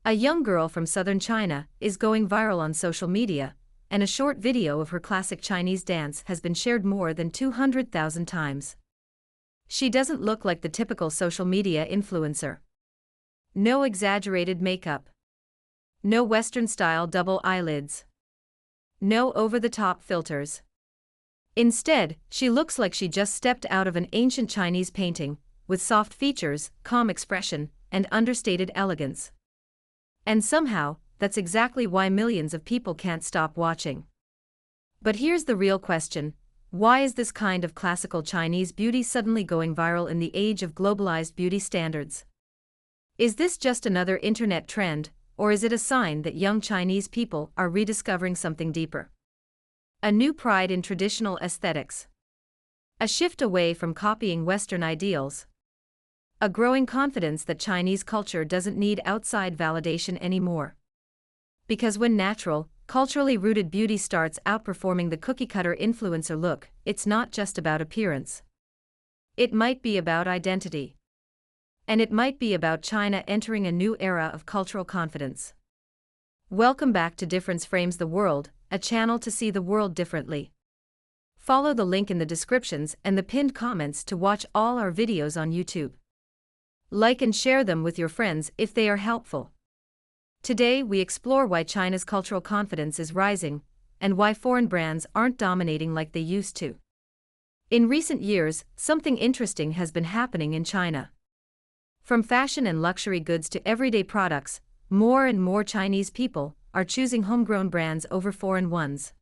A young girl from southern China is going viral on social media, and a short video of her classic Chinese dance has been shared more than 200,000 times. She doesn't look like the typical social media influencer. No exaggerated makeup. No Western-style double eyelids. No over-the-top filters. Instead, she looks like she just stepped out of an ancient Chinese painting, with soft features, calm expression, and understated elegance. And somehow, that's exactly why millions of people can't stop watching. But here's the real question: why is this kind of classical Chinese beauty suddenly going viral in the age of globalized beauty standards? Is this just another internet trend, or is it a sign that young Chinese people are rediscovering something deeper? A new pride in traditional aesthetics. A shift away from copying Western ideals. A growing confidence that Chinese culture doesn't need outside validation anymore. Because when natural, culturally rooted beauty starts outperforming the cookie-cutter influencer look, it's not just about appearance. It might be about identity. And it might be about China entering a new era of cultural confidence. Welcome back to Difference Frames the World, a channel to see the world differently. Follow the link in the descriptions and the pinned comments to watch all our videos on YouTube. Like and share them with your friends if they are helpful. Today we explore why China's cultural confidence is rising, and why foreign brands aren't dominating like they used to. In recent years, something interesting has been happening in China. From fashion and luxury goods to everyday products, more and more Chinese people are choosing homegrown brands over foreign ones.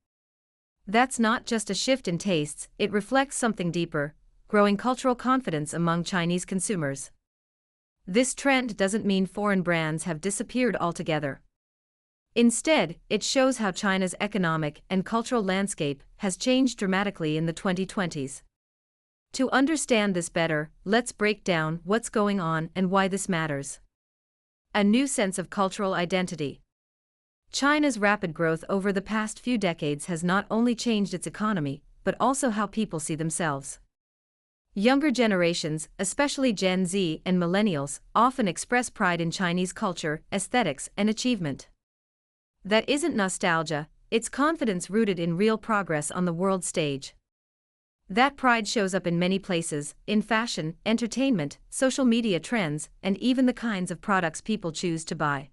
That's not just a shift in tastes, it reflects something deeper: growing cultural confidence among Chinese consumers. This trend doesn't mean foreign brands have disappeared altogether. Instead, it shows how China's economic and cultural landscape has changed dramatically in the 2020s. To understand this better, let's break down what's going on and why this matters. A new sense of cultural identity. China's rapid growth over the past few decades has not only changed its economy, but also how people see themselves. Younger generations, especially Gen Z and millennials, often express pride in Chinese culture, aesthetics, and achievement. That isn't nostalgia, it's confidence rooted in real progress on the world stage. That pride shows up in many places: in fashion, entertainment, social media trends, and even the kinds of products people choose to buy.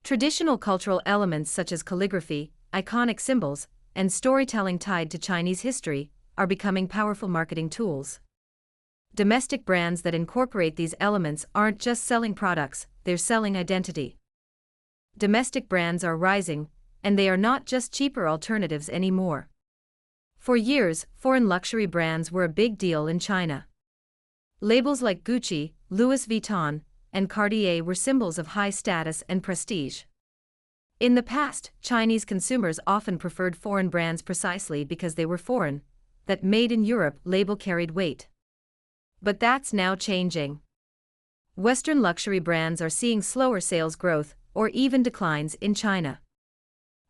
Traditional cultural elements such as calligraphy, iconic symbols, and storytelling tied to Chinese history are becoming powerful marketing tools. Domestic brands that incorporate these elements aren't just selling products, they're selling identity. Domestic brands are rising, and they are not just cheaper alternatives anymore. For years, foreign luxury brands were a big deal in China. Labels like Gucci, Louis Vuitton, and Cartier were symbols of high status and prestige. In the past, Chinese consumers often preferred foreign brands precisely because they were foreign. That "Made in Europe" label carried weight. But that's now changing. Western luxury brands are seeing slower sales growth, or even declines, in China.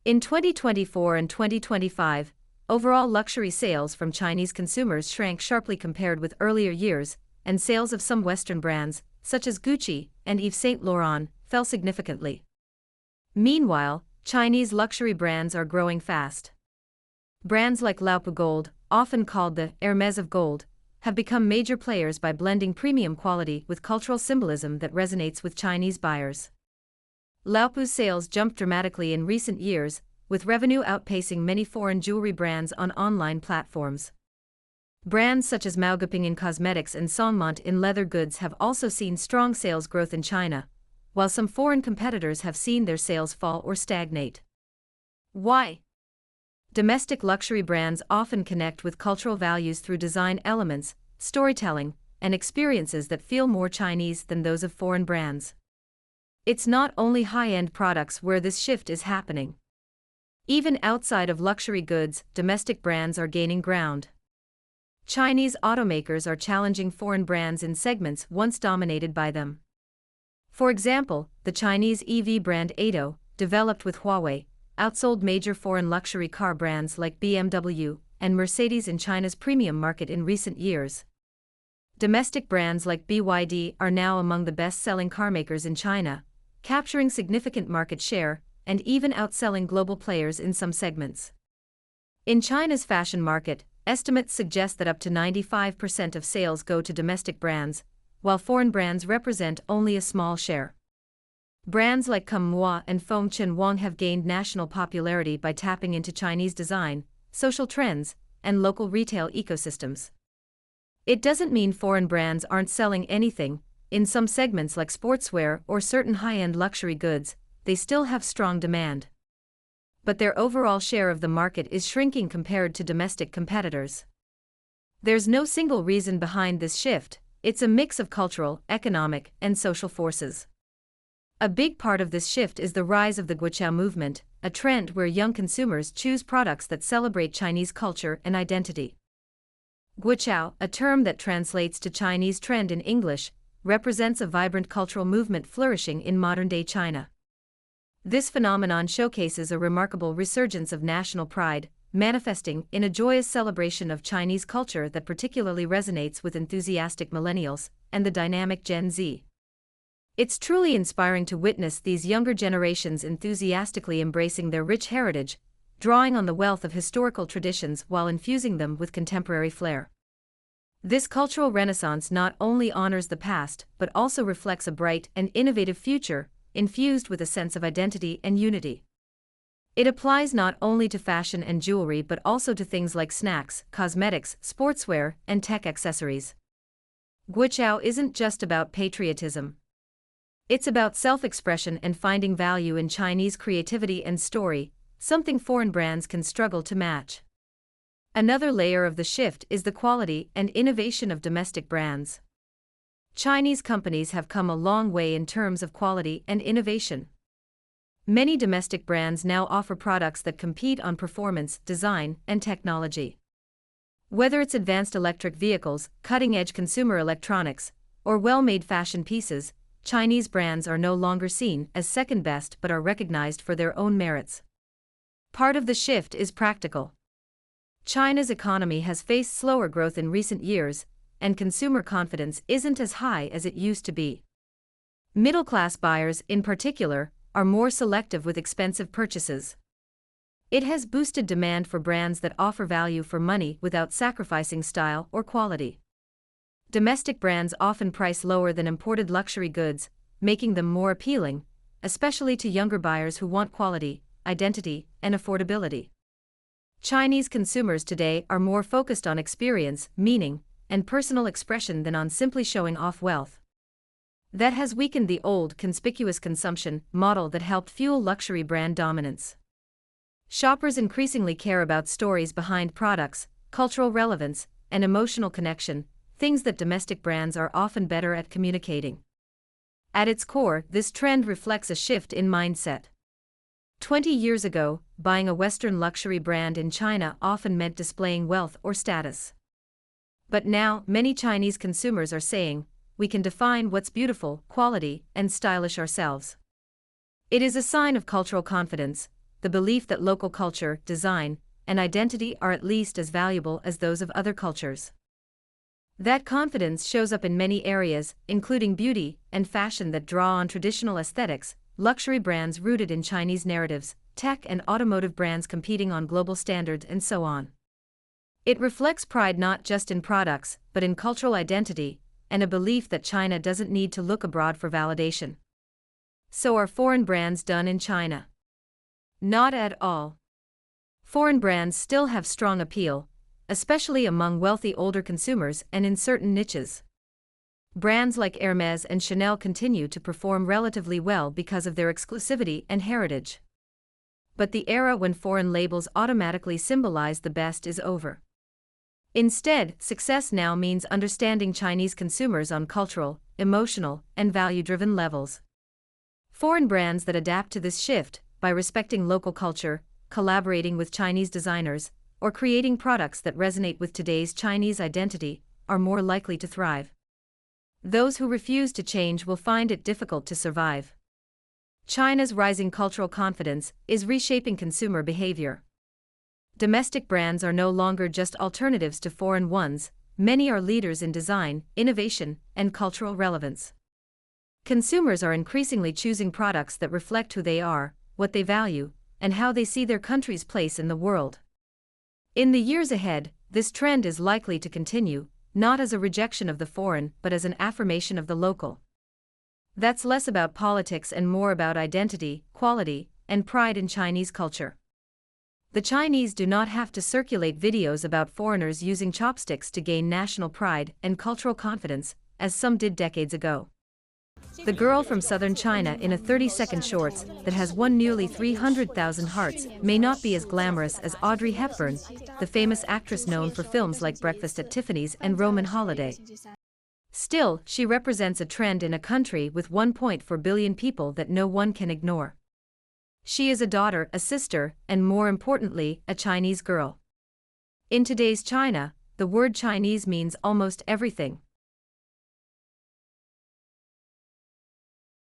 In 2024 and 2025, overall luxury sales from Chinese consumers shrank sharply compared with earlier years, and sales of some Western brands, such as Gucci and Yves Saint Laurent, fell significantly. Meanwhile, Chinese luxury brands are growing fast. Brands like Laopu Gold, often called the Hermes of gold, have become major players by blending premium quality with cultural symbolism that resonates with Chinese buyers. Laopu's sales jumped dramatically in recent years, with revenue outpacing many foreign jewelry brands on online platforms. Brands such as Mao Geping in cosmetics and Songmont in leather goods have also seen strong sales growth in China, while some foreign competitors have seen their sales fall or stagnate. Why? Domestic luxury brands often connect with cultural values through design elements, storytelling, and experiences that feel more Chinese than those of foreign brands. It's not only high-end products where this shift is happening. Even outside of luxury goods, domestic brands are gaining ground. Chinese automakers are challenging foreign brands in segments once dominated by them. For example, the Chinese EV brand Aito, developed with Huawei, outsold major foreign luxury car brands like BMW and Mercedes in China's premium market in recent years. Domestic brands like BYD are now among the best-selling carmakers in China, capturing significant market share, and even outselling global players in some segments. In China's fashion market, estimates suggest that up to 95% of sales go to domestic brands, while foreign brands represent only a small share. Brands like Kum Mua and Feng Chen Wang have gained national popularity by tapping into Chinese design, social trends, and local retail ecosystems. It doesn't mean foreign brands aren't selling anything. In some segments like sportswear or certain high-end luxury goods, they still have strong demand. But their overall share of the market is shrinking compared to domestic competitors. There's no single reason behind this shift, it's a mix of cultural, economic, and social forces. A big part of this shift is the rise of the Guochao movement, a trend where young consumers choose products that celebrate Chinese culture and identity. Guochao, a term that translates to Chinese trend in English, represents a vibrant cultural movement flourishing in modern-day China. This phenomenon showcases a remarkable resurgence of national pride, manifesting in a joyous celebration of Chinese culture that particularly resonates with enthusiastic millennials and the dynamic Gen Z. It's truly inspiring to witness these younger generations enthusiastically embracing their rich heritage, drawing on the wealth of historical traditions while infusing them with contemporary flair. This cultural renaissance not only honors the past but also reflects a bright and innovative future, infused with a sense of identity and unity. It applies not only to fashion and jewelry but also to things like snacks, cosmetics, sportswear, and tech accessories. Guochao isn't just about patriotism. It's about self-expression and finding value in Chinese creativity and story, something foreign brands can struggle to match. Another layer of the shift is the quality and innovation of domestic brands. Chinese companies have come a long way in terms of quality and innovation. Many domestic brands now offer products that compete on performance, design, and technology. Whether it's advanced electric vehicles, cutting-edge consumer electronics, or well-made fashion pieces, Chinese brands are no longer seen as second best but are recognized for their own merits. Part of the shift is practical. China's economy has faced slower growth in recent years, and consumer confidence isn't as high as it used to be. Middle-class buyers, in particular, are more selective with expensive purchases. It has boosted demand for brands that offer value for money without sacrificing style or quality. Domestic brands often price lower than imported luxury goods, making them more appealing, especially to younger buyers who want quality, identity, and affordability. Chinese consumers today are more focused on experience, meaning, and personal expression than on simply showing off wealth. That has weakened the old conspicuous consumption model that helped fuel luxury brand dominance. Shoppers increasingly care about stories behind products, cultural relevance, and emotional connection, things that domestic brands are often better at communicating. At its core, this trend reflects a shift in mindset. 20 years ago, buying a Western luxury brand in China often meant displaying wealth or status. But now, many Chinese consumers are saying, we can define what's beautiful, quality, and stylish ourselves. It is a sign of cultural confidence, the belief that local culture, design, and identity are at least as valuable as those of other cultures. That confidence shows up in many areas, including beauty and fashion that draw on traditional aesthetics, luxury brands rooted in Chinese narratives, tech and automotive brands competing on global standards, and so on. It reflects pride not just in products, but in cultural identity, and a belief that China doesn't need to look abroad for validation. So are foreign brands done in China? Not at all. Foreign brands still have strong appeal, especially among wealthy older consumers and in certain niches. Brands like Hermès and Chanel continue to perform relatively well because of their exclusivity and heritage. But the era when foreign labels automatically symbolize the best is over. Instead, success now means understanding Chinese consumers on cultural, emotional, and value-driven levels. Foreign brands that adapt to this shift, by respecting local culture, collaborating with Chinese designers, or creating products that resonate with today's Chinese identity, are more likely to thrive. Those who refuse to change will find it difficult to survive. China's rising cultural confidence is reshaping consumer behavior. Domestic brands are no longer just alternatives to foreign ones, many are leaders in design, innovation, and cultural relevance. Consumers are increasingly choosing products that reflect who they are, what they value, and how they see their country's place in the world. In the years ahead, this trend is likely to continue, not as a rejection of the foreign but as an affirmation of the local. That's less about politics and more about identity, quality, and pride in Chinese culture. The Chinese do not have to circulate videos about foreigners using chopsticks to gain national pride and cultural confidence, as some did decades ago. The girl from southern China in a 30-second shorts that has won nearly 300,000 hearts may not be as glamorous as Audrey Hepburn, the famous actress known for films like Breakfast at Tiffany's and Roman Holiday. Still, she represents a trend in a country with 1.4 billion people that no one can ignore. She is a daughter, a sister, and more importantly, a Chinese girl. In today's China, the word Chinese means almost everything.